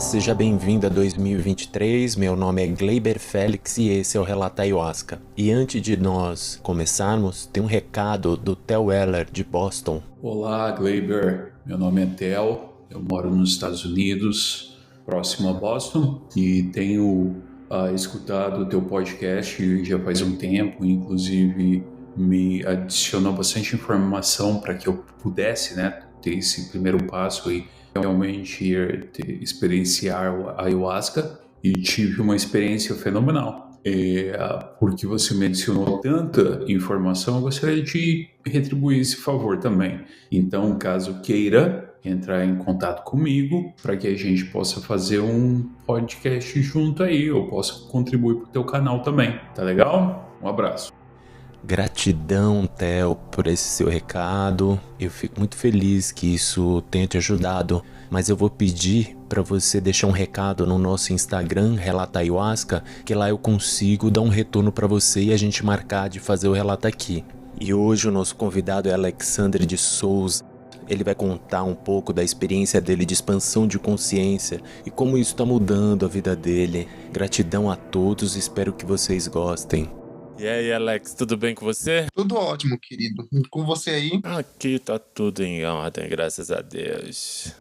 seja bem-vindo a 2023. Meu nome é Gleiber Félix e esse é o Relata Ayahuasca. E antes de nós começarmos, tem um recado do Theo Weller, de Boston. Olá, Gleiber. Meu nome é Theo. Eu moro nos Estados Unidos, próximo a Boston, e tenho escutado o teu podcast já faz um tempo. Inclusive, me adicionou bastante informação para que eu pudesse, ter esse primeiro passo e realmente experienciar o ayahuasca, e tive uma experiência fenomenal. Porque você mencionou tanta informação, eu gostaria de retribuir esse favor também. Então, caso queira entrar em contato comigo para que a gente possa fazer um podcast junto aí, eu posso contribuir para o teu canal também. Tá legal? Um abraço. Gratidão, Theo, por esse seu recado. Eu fico muito feliz que isso tenha te ajudado, mas eu vou pedir para você deixar um recado no nosso Instagram, Relata Ayahuasca, que lá eu consigo dar um retorno para você e a gente marcar de fazer o relato aqui. E hoje o nosso convidado é Alexandre de Souza. Ele vai contar um pouco da experiência dele de expansão de consciência e como isso está mudando a vida dele. Gratidão a todos, espero que vocês gostem. E aí, Alex, tudo bem com você? Tudo ótimo, querido. Com você aí? Aqui tá tudo em ordem, graças a Deus.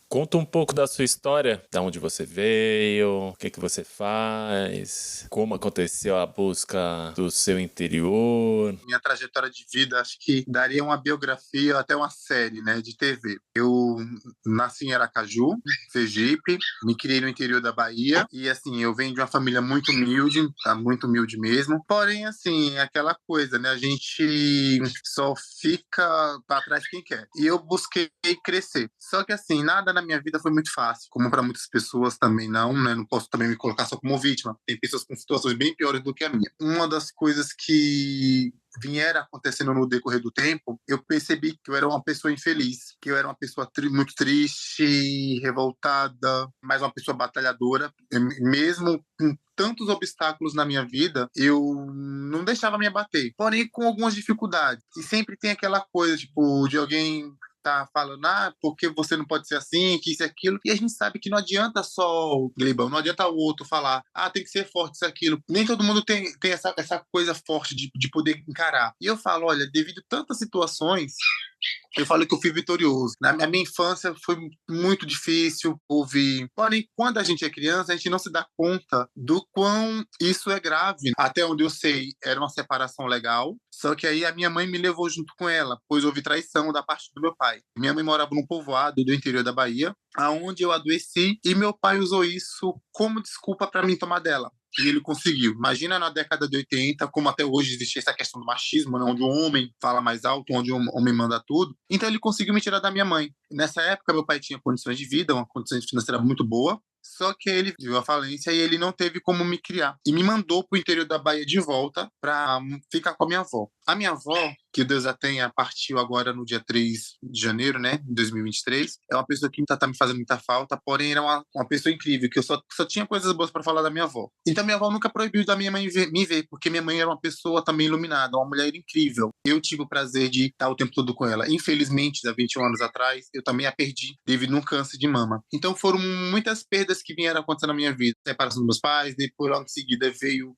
Conta um pouco da sua história, de onde você veio, o que você faz, como aconteceu a busca do seu interior. Minha trajetória de vida, acho que daria uma biografia, até uma série, de TV. Eu nasci em Aracaju, Sergipe, me criei no interior da Bahia e, assim, eu venho de uma família muito humilde mesmo. Porém, assim, aquela coisa, a gente só fica para trás quem quer. E eu busquei crescer. Só que, assim, nada na minha vida foi muito fácil, como para muitas pessoas também não, Não posso também me colocar só como vítima. Tem pessoas com situações bem piores do que a minha. Uma das coisas que vieram acontecendo no decorrer do tempo, eu percebi que eu era uma pessoa infeliz, que eu era uma pessoa muito triste, revoltada, mas uma pessoa batalhadora. Mesmo com tantos obstáculos na minha vida, eu não deixava me abater, porém com algumas dificuldades. E sempre tem aquela coisa, tipo, de alguém tá falando, porque você não pode ser assim, que isso e aquilo. E a gente sabe que não adianta só o Glebão, não adianta o outro falar, tem que ser forte isso, aquilo. Nem todo mundo tem essa coisa forte de poder encarar. E eu falo, olha, devido a tantas situações, eu falo que eu fui vitorioso. Na minha infância foi muito difícil, Porém, quando a gente é criança, a gente não se dá conta do quão isso é grave. Até onde eu sei, era uma separação legal, só que aí a minha mãe me levou junto com ela, pois houve traição da parte do meu pai. Minha mãe morava num povoado do interior da Bahia, aonde eu adoeci, e meu pai usou isso como desculpa para mim tomar dela. E ele conseguiu. Imagina na década de 80, como até hoje existe essa questão do machismo, onde o homem fala mais alto, onde o homem manda tudo. Então ele conseguiu me tirar da minha mãe. Nessa época, meu pai tinha condições de vida, uma condição financeira muito boa, só que ele viu a falência e ele não teve como me criar. E me mandou para o interior da Bahia de volta para ficar com a minha avó. A minha avó, que Deus a tenha, partiu agora no dia 3 de janeiro, de 2023. É uma pessoa que tá me fazendo muita falta, porém era uma pessoa incrível, que eu só tinha coisas boas para falar da minha avó. Então minha avó nunca proibiu da minha mãe me ver, porque minha mãe era uma pessoa também iluminada, uma mulher incrível. Eu tive o prazer de estar o tempo todo com ela. Infelizmente, há 21 anos atrás, eu também a perdi devido a um câncer de mama. Então foram muitas perdas que vieram acontecendo na minha vida. Separação dos meus pais, depois logo em seguida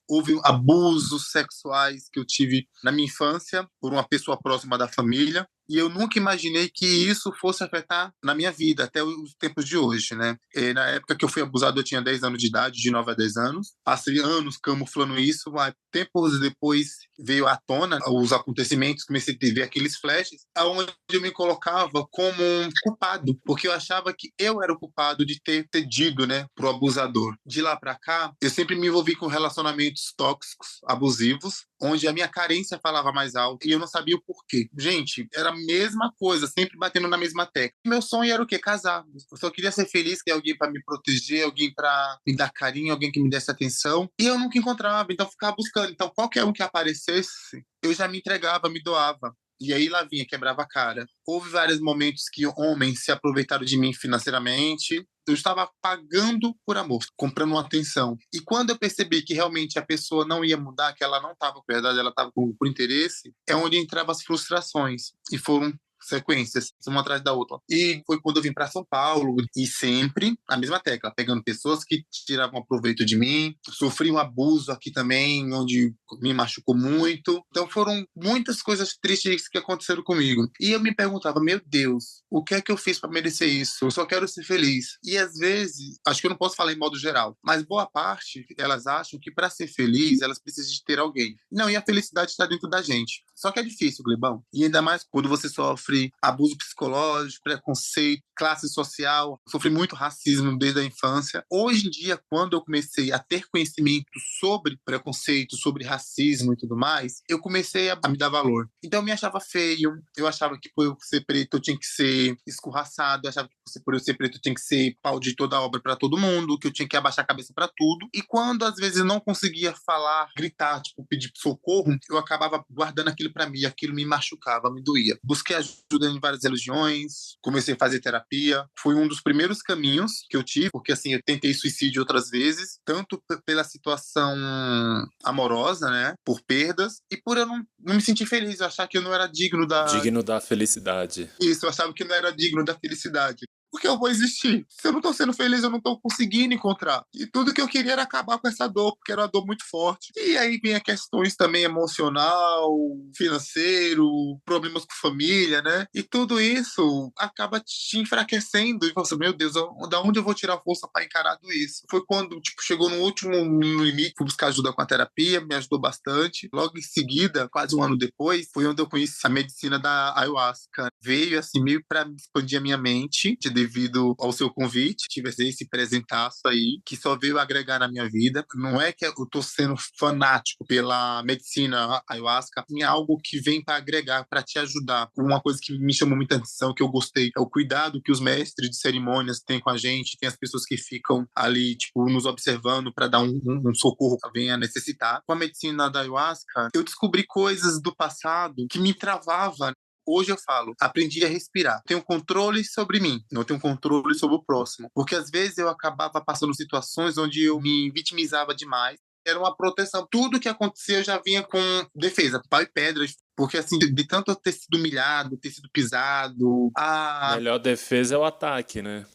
houve abusos sexuais que eu tive na minha infância por uma pessoa próxima da família. E eu nunca imaginei que isso fosse afetar na minha vida, até os tempos de hoje, Na época que eu fui abusado, eu tinha 10 anos de idade, de 9 a 10 anos. Passei anos camuflando isso, mas tempos depois veio à tona os acontecimentos, comecei a ver aqueles flashes, onde eu me colocava como um culpado, porque eu achava que eu era o culpado de ter cedido, pro abusador. De lá para cá, eu sempre me envolvi com relacionamentos tóxicos, abusivos, onde a minha carência falava mais alto e eu não sabia o porquê. Gente, era a mesma coisa, sempre batendo na mesma tecla. Meu sonho era o quê? Casar. Eu só queria ser feliz, ter alguém para me proteger, alguém para me dar carinho, alguém que me desse atenção. E eu nunca encontrava, então eu ficava buscando. Então qualquer um que aparecesse, eu já me entregava, me doava. E aí lá vinha, quebrava a cara. Houve vários momentos que homens se aproveitaram de mim financeiramente. Eu estava pagando por amor, comprando uma atenção. E quando eu percebi que realmente a pessoa não ia mudar, que ela não estava com verdade, ela estava por interesse, é onde entravam as frustrações. E foram sequências, uma atrás da outra. E foi quando eu vim para São Paulo, e sempre a mesma tecla, pegando pessoas que tiravam proveito de mim. Sofri um abuso aqui também, onde me machucou muito. Então foram muitas coisas tristes que aconteceram comigo. E eu me perguntava, meu Deus, o que é que eu fiz para merecer isso? Eu só quero ser feliz. E às vezes, acho que eu não posso falar em modo geral, mas boa parte, elas acham que para ser feliz, elas precisam de ter alguém. Não, e a felicidade está dentro da gente. Só que é difícil, Glebão. E ainda mais quando você sofre abuso psicológico, preconceito, classe social. Sofri muito racismo desde a infância. Hoje em dia, quando eu comecei a ter conhecimento sobre preconceito, sobre racismo e tudo mais, eu comecei a me dar valor. Então eu me achava feio, eu achava que por eu ser preto eu tinha que ser escorraçado, eu achava que por eu ser preto eu tinha que ser pau de toda obra para todo mundo, que eu tinha que abaixar a cabeça para tudo. E quando às vezes eu não conseguia falar, gritar, tipo, pedir socorro, eu acabava guardando aquilo para mim, aquilo me machucava, me doía. Busquei ajuda em várias religiões, comecei a fazer terapia. Foi um dos primeiros caminhos que eu tive, porque assim, eu tentei suicídio outras vezes, tanto pela situação amorosa, né, por perdas, e por eu não me sentir feliz, eu achar que eu não era digno da... Digno da felicidade. Isso, eu achava que não era digno da felicidade. Porque eu vou existir. Se eu não tô sendo feliz, eu não tô conseguindo encontrar. E tudo que eu queria era acabar com essa dor, porque era uma dor muito forte. E aí vem questões também emocional, financeiro, problemas com família, né? E tudo isso acaba te enfraquecendo. E você, meu Deus, da onde eu vou tirar força para encarar tudo isso? Foi quando, tipo, chegou no último limite, fui buscar ajuda com a terapia, me ajudou bastante. Logo em seguida, quase um ano depois, foi onde eu conheci a medicina da ayahuasca. Veio, assim, meio para expandir a minha mente, devido ao seu convite, tive esse presentaço aí, que só veio agregar na minha vida. Não é que eu tô sendo fanático pela medicina ayahuasca, é algo que vem para agregar, para te ajudar. Uma coisa que me chamou muita atenção, que eu gostei, é o cuidado que os mestres de cerimônias têm com a gente, tem as pessoas que ficam ali, tipo, nos observando para dar um socorro que venha a necessitar. Com a medicina da ayahuasca, eu descobri coisas do passado que me travavam. Hoje eu falo, aprendi a respirar. Tenho controle sobre mim, não tenho controle sobre o próximo. Porque às vezes eu acabava passando situações onde eu me vitimizava demais. Era uma proteção. Tudo que acontecia eu já vinha com defesa, pau e pedras. Porque assim, de tanto eu ter sido humilhado, ter sido pisado... Melhor defesa é o ataque, né?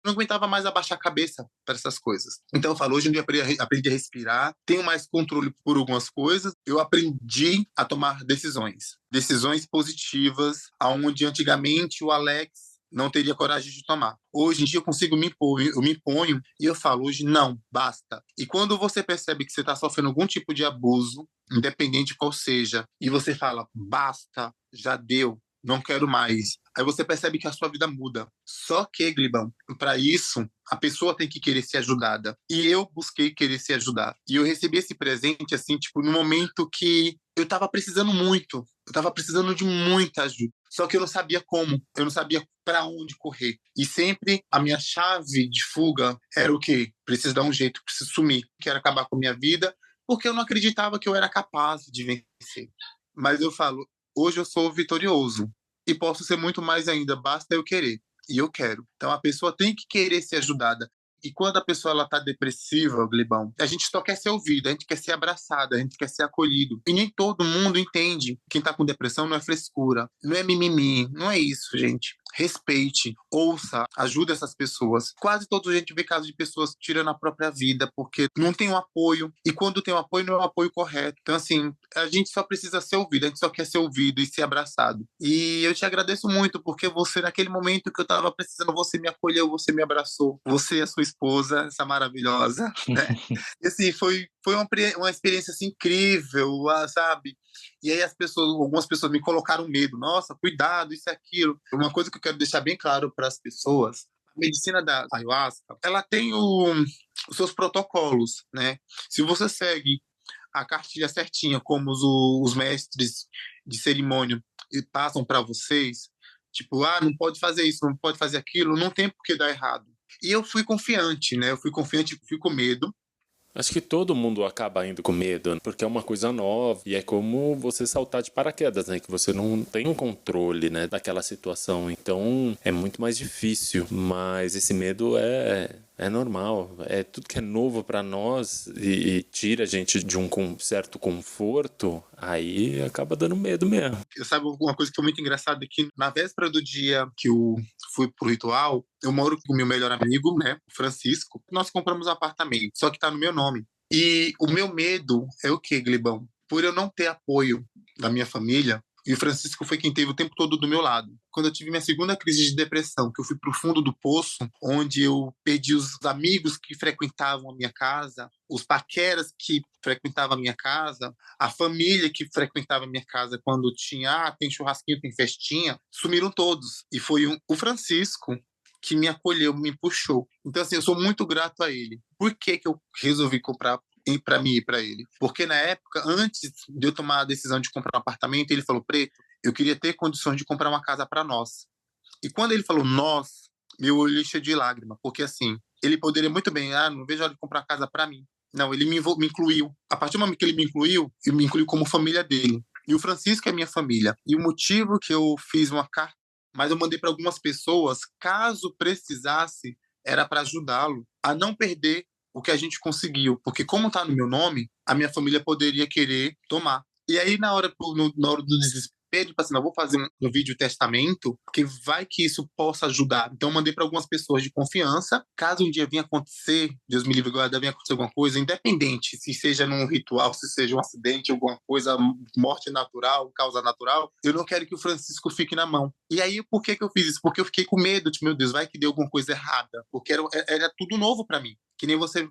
Não aguentava mais abaixar a cabeça para essas coisas. Então eu falo, hoje em dia aprendi a respirar, tenho mais controle por algumas coisas, eu aprendi a tomar decisões positivas, aonde antigamente o Alex não teria coragem de tomar. Hoje em dia eu consigo me impor, eu me imponho e eu falo, hoje não, basta. E quando você percebe que você está sofrendo algum tipo de abuso, independente qual seja, e você fala, basta, já deu, não quero mais. Aí você percebe que a sua vida muda. Só que, Glibão, para isso, a pessoa tem que querer ser ajudada. E eu busquei querer ser ajudado. E eu recebi esse presente, assim, tipo, no momento que eu tava precisando muito. Eu tava precisando de muita ajuda. Só que eu não sabia como. Eu não sabia para onde correr. E sempre a minha chave de fuga era o quê? Preciso dar um jeito, preciso sumir. Quero acabar com a minha vida, porque eu não acreditava que eu era capaz de vencer. Mas eu falo, hoje eu sou vitorioso e posso ser muito mais ainda, basta eu querer. E eu quero. Então a pessoa tem que querer ser ajudada. E quando a pessoa ela tá depressiva, Glebão, a gente só quer ser ouvido, a gente quer ser abraçado, a gente quer ser acolhido. E nem todo mundo entende. Quem tá com depressão não é frescura, não é mimimi, não é isso, gente. Respeite, ouça, ajude essas pessoas. Quase toda a gente vê casos de pessoas tirando a própria vida porque não tem um apoio. E quando tem um apoio, não é um apoio correto. Então, assim, a gente só precisa ser ouvido, a gente só quer ser ouvido e ser abraçado. E eu te agradeço muito porque você, naquele momento que eu tava precisando, você me acolheu, você me abraçou. Você e a sua esposa, essa maravilhosa, né? E assim, foi uma experiência assim, incrível, sabe? E aí algumas pessoas me colocaram medo. Nossa, cuidado, isso e aquilo. Uma coisa que eu quero deixar bem claro para as pessoas, a medicina da ayahuasca, ela tem os seus protocolos, né? Se você segue a cartilha certinha, como os mestres de cerimônia passam para vocês, tipo, não pode fazer isso, não pode fazer aquilo, não tem por que dar errado. E eu fui confiante, né? Eu fui confiante, fui com medo. Acho que todo mundo acaba indo com medo, porque é uma coisa nova e é como você saltar de paraquedas, né? Que você não tem um controle, né, daquela situação. Então é muito mais difícil, mas esse medo é É normal. É tudo que é novo para nós e tira a gente de um certo conforto, aí acaba dando medo mesmo. Sabe uma coisa que foi muito engraçada? É que na véspera do dia que eu fui pro ritual, eu moro com o meu melhor amigo, né, o Francisco. Nós compramos um apartamento, só que tá no meu nome. E o meu medo é o quê, Glibão? Por eu não ter apoio da minha família, e o Francisco foi quem teve o tempo todo do meu lado. Quando eu tive minha segunda crise de depressão, que eu fui para o fundo do poço, onde eu perdi os amigos que frequentavam a minha casa, os paqueras que frequentavam a minha casa, a família que frequentava a minha casa quando tinha, tem churrasquinho, tem festinha, sumiram todos. E foi o Francisco que me acolheu, me puxou. Então, assim, eu sou muito grato a ele. Por que que eu resolvi comprar para mim e para ele? Porque na época, antes de eu tomar a decisão de comprar um apartamento, ele falou: Preto, eu queria ter condições de comprar uma casa para nós. E quando ele falou nós, meu olho encheu de lágrima, porque assim, ele poderia muito bem, não vejo a hora de comprar uma casa para mim. Não, ele me incluiu. A partir do momento que ele me incluiu como família dele. E o Francisco é minha família. E o motivo que eu fiz uma carta, mas eu mandei para algumas pessoas, caso precisasse, era para ajudá-lo a não perder o que a gente conseguiu. Porque como está no meu nome, a minha família poderia querer tomar. E aí, na hora do desespero, tipo assim, não, vou fazer um vídeo testamento, porque vai que isso possa ajudar. Então, eu mandei para algumas pessoas de confiança. Caso um dia venha acontecer, Deus me livre, agora venha acontecer alguma coisa, independente, se seja num ritual, se seja um acidente, alguma coisa, morte natural, causa natural, eu não quero que o Francisco fique na mão. E aí, por que que eu fiz isso? Porque eu fiquei com medo, de, meu Deus, vai que deu alguma coisa errada. Porque era tudo novo para mim. Que nem você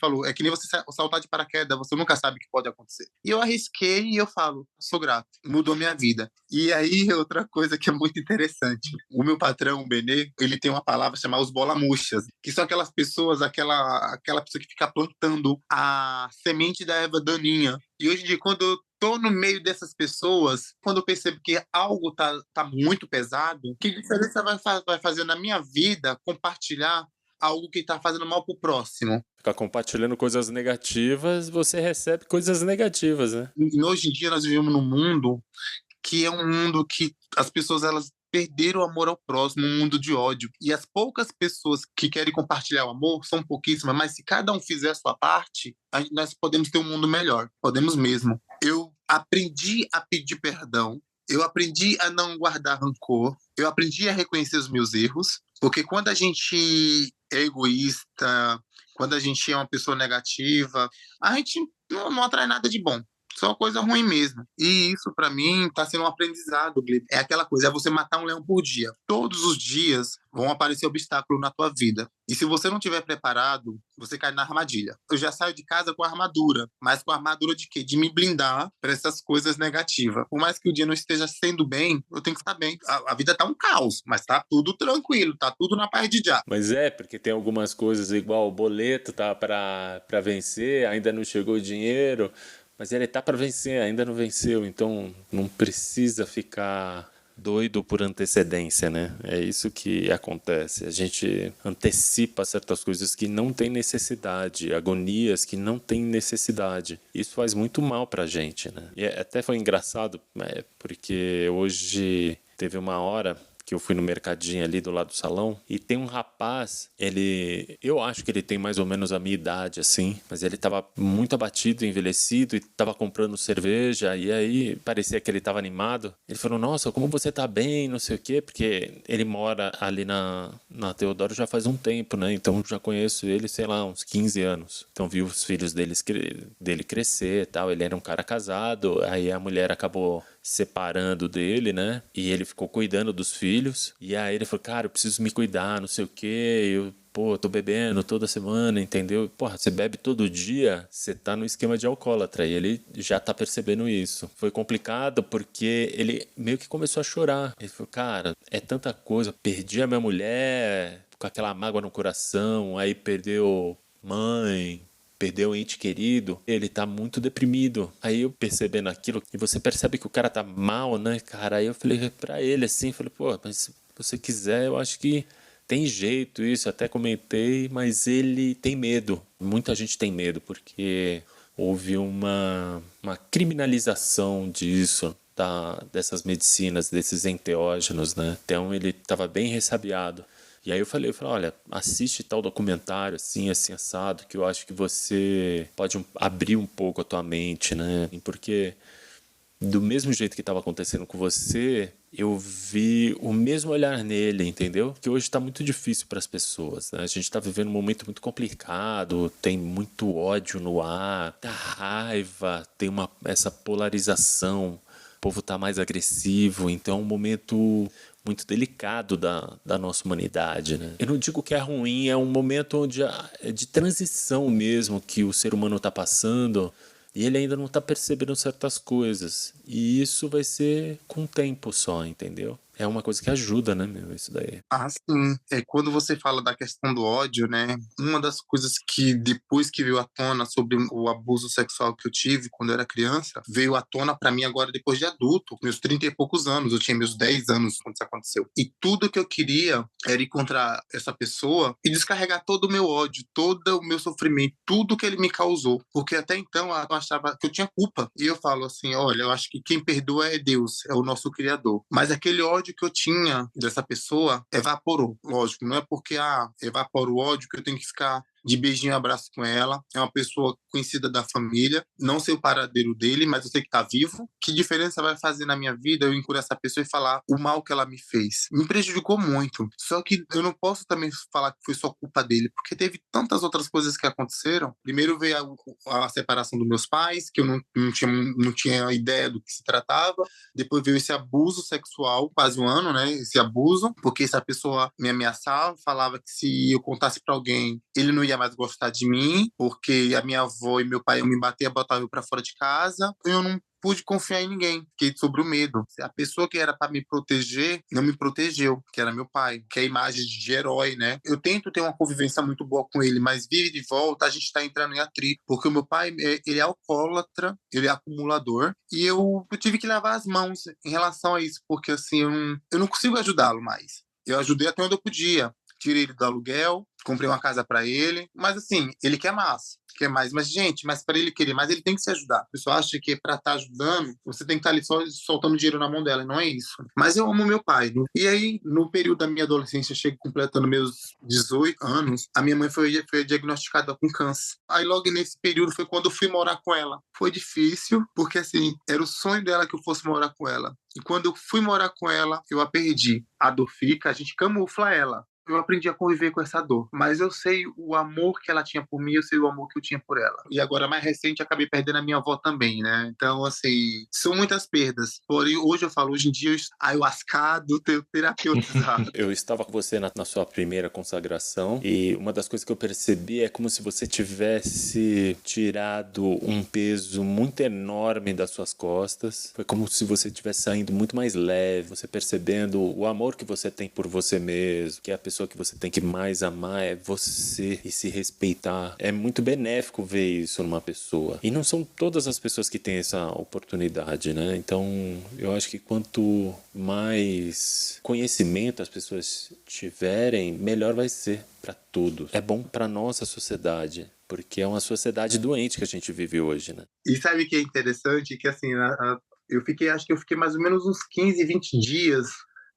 falou, é que nem você saltar de paraquedas, você nunca sabe o que pode acontecer. E eu arrisquei e eu falo, sou grato, mudou minha vida. E aí, outra coisa que é muito interessante, o meu patrão, o Benê, ele tem uma palavra chamada os bola-murchas, que são aquelas pessoas, aquela pessoa que fica plantando a semente da erva daninha. E hoje em dia, quando eu tô no meio dessas pessoas, quando eu percebo que algo tá muito pesado, que diferença vai fazer na minha vida compartilhar algo que está fazendo mal pro próximo? Ficar compartilhando coisas negativas, você recebe coisas negativas, né? E hoje em dia nós vivemos num mundo que é um mundo que as pessoas elas perderam o amor ao próximo, um mundo de ódio. E as poucas pessoas que querem compartilhar o amor são pouquíssimas, mas se cada um fizer a sua parte, nós podemos ter um mundo melhor. Podemos mesmo. Eu aprendi a pedir perdão. Eu aprendi a não guardar rancor. Eu aprendi a reconhecer os meus erros. Porque quando a gente é egoísta, quando a gente é uma pessoa negativa, a gente não atrai nada de bom. Só coisa ruim mesmo. E isso, para mim, tá sendo um aprendizado, Gleb. É aquela coisa, é você matar um leão por dia. Todos os dias vão aparecer obstáculos na tua vida. E se você não estiver preparado, você cai na armadilha. Eu já saio de casa com armadura. Mas com armadura de quê? De me blindar para essas coisas negativas. Por mais que o dia não esteja sendo bem, eu tenho que estar bem. A vida tá um caos, mas tá tudo tranquilo, tá tudo na paz de já. Mas porque tem algumas coisas igual o boleto tá para vencer, ainda não chegou o dinheiro. Mas ele tá para vencer, ainda não venceu, então não precisa ficar doido por antecedência, né? É isso que acontece. A gente antecipa certas coisas que não tem necessidade, agonias que não tem necessidade. Isso faz muito mal pra gente, né? E até foi engraçado, porque hoje teve uma hora que eu fui no mercadinho ali do lado do salão, e tem um rapaz, eu acho que ele tem mais ou menos a minha idade, assim, mas ele tava muito abatido, envelhecido, e tava comprando cerveja, e aí parecia que ele tava animado. Ele falou, nossa, como você tá bem, não sei o quê, porque ele mora ali na Teodoro já faz um tempo, né, então já conheço ele, sei lá, uns 15 anos. Então vi os filhos dele crescer e tal, ele era um cara casado, aí a mulher acabou separando dele, né? E ele ficou cuidando dos filhos. E aí ele falou, cara, eu preciso me cuidar, não sei o quê. Eu tô bebendo toda semana, entendeu? Porra, você bebe todo dia, você tá no esquema de alcoólatra. E ele já tá percebendo isso. Foi complicado porque ele meio que começou a chorar. Ele falou, cara, é tanta coisa. Perdi a minha mulher com aquela mágoa no coração. Aí perdeu mãe, perdeu um ente querido, ele tá muito deprimido. Aí eu percebendo aquilo, e você percebe que o cara tá mal, né, cara? Aí eu falei pra ele assim, falei, pô, mas se você quiser, eu acho que tem jeito isso, até comentei, mas ele tem medo. Muita gente tem medo, porque houve uma criminalização disso, dessas medicinas, desses enteógenos, né? Então ele estava bem ressabiado. E aí eu falei, olha, assiste tal documentário, assim, assim, assado, que eu acho que você pode abrir um pouco a tua mente, né? Porque do mesmo jeito que estava acontecendo com você, eu vi o mesmo olhar nele, entendeu? Que hoje está muito difícil para as pessoas, né? A gente está vivendo um momento muito complicado, tem muito ódio no ar, tá raiva, tem essa polarização, o povo está mais agressivo, então é um momento muito delicado da nossa humanidade, né? Eu não digo que é ruim, é um momento onde é de transição mesmo que o ser humano está passando. E ele ainda não está percebendo certas coisas. E isso vai ser com o tempo só, entendeu? É uma coisa que ajuda, né, meu? Isso daí. Ah, sim. Quando você fala da questão do ódio, né? Uma das coisas que depois que veio à tona sobre o abuso sexual que eu tive quando eu era criança, veio à tona para mim agora depois de adulto, meus 30 e poucos anos, eu tinha meus 10 anos quando isso aconteceu. E tudo que eu queria era encontrar essa pessoa e descarregar todo o meu ódio, todo o meu sofrimento, tudo que ele me causou. Porque até então eu achava que eu tinha culpa. E eu falo assim, olha, eu acho que quem perdoa é Deus, é o nosso Criador. Mas aquele ódio que eu tinha dessa pessoa evaporou. Lógico, não é porque evapora o ódio que eu tenho que ficar de beijinho e abraço com ela. É uma pessoa conhecida da família. Não sei o paradeiro dele, mas eu sei que tá vivo. Que diferença vai fazer na minha vida eu encurar essa pessoa e falar o mal que ela me fez? Me prejudicou muito. Só que eu não posso também falar que foi só culpa dele, porque teve tantas outras coisas que aconteceram. Primeiro veio a separação dos meus pais, que eu não tinha ideia do que se tratava. Depois veio esse abuso sexual, quase um ano, né? Esse abuso, porque essa pessoa me ameaçava, falava que se eu contasse para alguém, ele não ia mais gostar de mim, porque a minha avó e meu pai iam me bater, botavam eu para fora de casa. Eu não pude confiar em ninguém, fiquei sobre o medo. A pessoa que era para me proteger não me protegeu, que era meu pai, que é a imagem de herói, né? Eu tento ter uma convivência muito boa com ele, mas vira de volta a gente está entrando em atrito, porque o meu pai, ele é alcoólatra, ele é acumulador, e eu tive que lavar as mãos em relação a isso, porque assim, eu não consigo ajudá-lo mais. Eu ajudei até onde eu podia. Tirei ele do aluguel, comprei uma casa para ele, mas assim, ele quer mais. Quer mais, mas gente, mas para ele querer mais, ele tem que se ajudar. A pessoa acha que para estar ajudando, você tem que estar ali só soltando dinheiro na mão dela, não é isso. Mas eu amo meu pai. E aí, no período da minha adolescência, chego completando meus 18 anos, a minha mãe foi diagnosticada com câncer. Aí logo nesse período foi quando eu fui morar com ela. Foi difícil, porque assim, era o sonho dela que eu fosse morar com ela. E quando eu fui morar com ela, eu a perdi. A dor fica, a gente camufla ela. Eu aprendi a conviver com essa dor, mas eu sei o amor que ela tinha por mim, eu sei o amor que eu tinha por ela. E agora, mais recente, acabei perdendo a minha avó também, né? Então, assim, são muitas perdas. Porém, hoje eu falo, hoje em dia, eu ayahuascado, terapeutizado. Eu estava com você na sua primeira consagração e uma das coisas que eu percebi é como se você tivesse tirado um peso muito enorme das suas costas. Foi como se você estivesse saindo muito mais leve, você percebendo o amor que você tem por você mesmo, que é a pessoa que você tem que mais amar é você e se respeitar. É muito benéfico ver isso numa pessoa. E não são todas as pessoas que têm essa oportunidade, né? Então, eu acho que quanto mais conhecimento as pessoas tiverem, melhor vai ser para todos. É bom para nossa sociedade, porque é uma sociedade doente que a gente vive hoje, né? E sabe o que é interessante? Que assim, acho que eu fiquei mais ou menos uns 15, 20 dias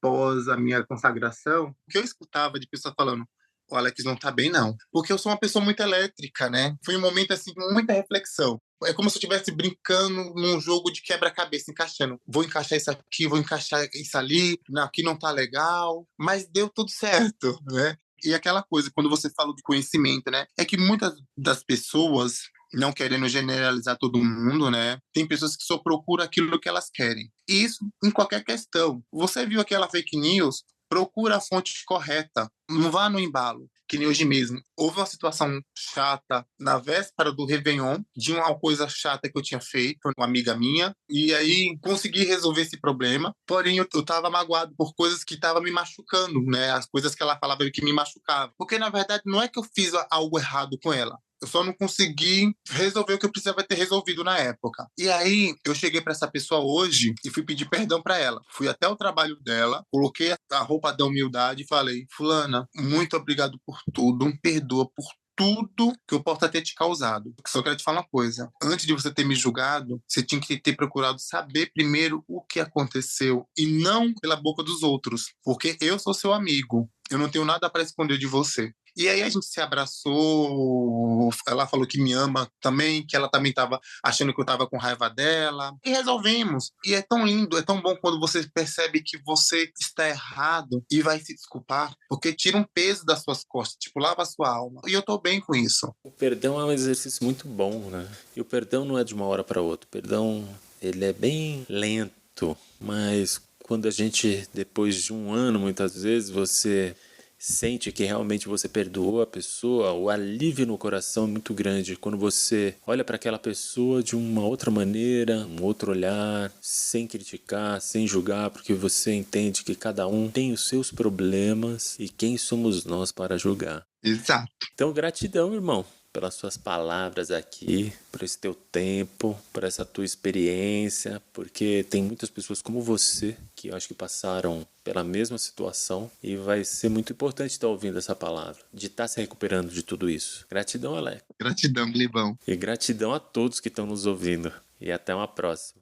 após a minha consagração, o que eu escutava de pessoas falando, o Alex não tá bem não, porque eu sou uma pessoa muito elétrica, né? Foi um momento assim, com muita reflexão. É como se eu estivesse brincando num jogo de quebra-cabeça, encaixando. Vou encaixar isso aqui, vou encaixar isso ali, não, aqui não tá legal, mas deu tudo certo, né? E aquela coisa, quando você fala de conhecimento, né? É que muitas das pessoas, não querendo generalizar todo mundo, né? Tem pessoas que só procuram aquilo que elas querem. E isso em qualquer questão. Você viu aquela fake news? Procura a fonte correta. Não vá no embalo. Que nem hoje mesmo. Houve uma situação chata na véspera do Réveillon, de uma coisa chata que eu tinha feito com uma amiga minha, e aí consegui resolver esse problema. Porém, eu estava magoado por coisas que estavam me machucando, né? As coisas que ela falava que me machucavam. Porque, na verdade, não é que eu fiz algo errado com ela. Eu só não consegui resolver o que eu precisava ter resolvido na época. E aí, eu cheguei para essa pessoa hoje e fui pedir perdão para ela. Fui até o trabalho dela, coloquei a roupa da humildade e falei, fulana, muito obrigado por tudo, perdoa por tudo que eu possa ter te causado. Só quero te falar uma coisa. Antes de você ter me julgado, você tinha que ter procurado saber primeiro o que aconteceu e não pela boca dos outros. Porque eu sou seu amigo. Eu não tenho nada para esconder de você. E aí a gente se abraçou, ela falou que me ama também, que ela também estava achando que eu estava com raiva dela, e resolvemos. E é tão lindo, é tão bom quando você percebe que você está errado e vai se desculpar, porque tira um peso das suas costas, tipo, lava a sua alma. E eu tô bem com isso. O perdão é um exercício muito bom, né? E o perdão não é de uma hora para outra. O perdão, ele é bem lento, mas quando a gente, depois de um ano, muitas vezes, você sente que realmente você perdoou a pessoa, o alívio no coração é muito grande. Quando você olha para aquela pessoa de uma outra maneira, um outro olhar, sem criticar, sem julgar, porque você entende que cada um tem os seus problemas e quem somos nós para julgar. Exato. Então, gratidão, irmão, pelas suas palavras aqui, por esse teu tempo, por essa tua experiência, porque tem muitas pessoas como você que eu acho que passaram pela mesma situação e vai ser muito importante estar ouvindo essa palavra, de estar se recuperando de tudo isso. Gratidão, Alex. Gratidão, Glibão. E gratidão a todos que estão nos ouvindo. E até uma próxima.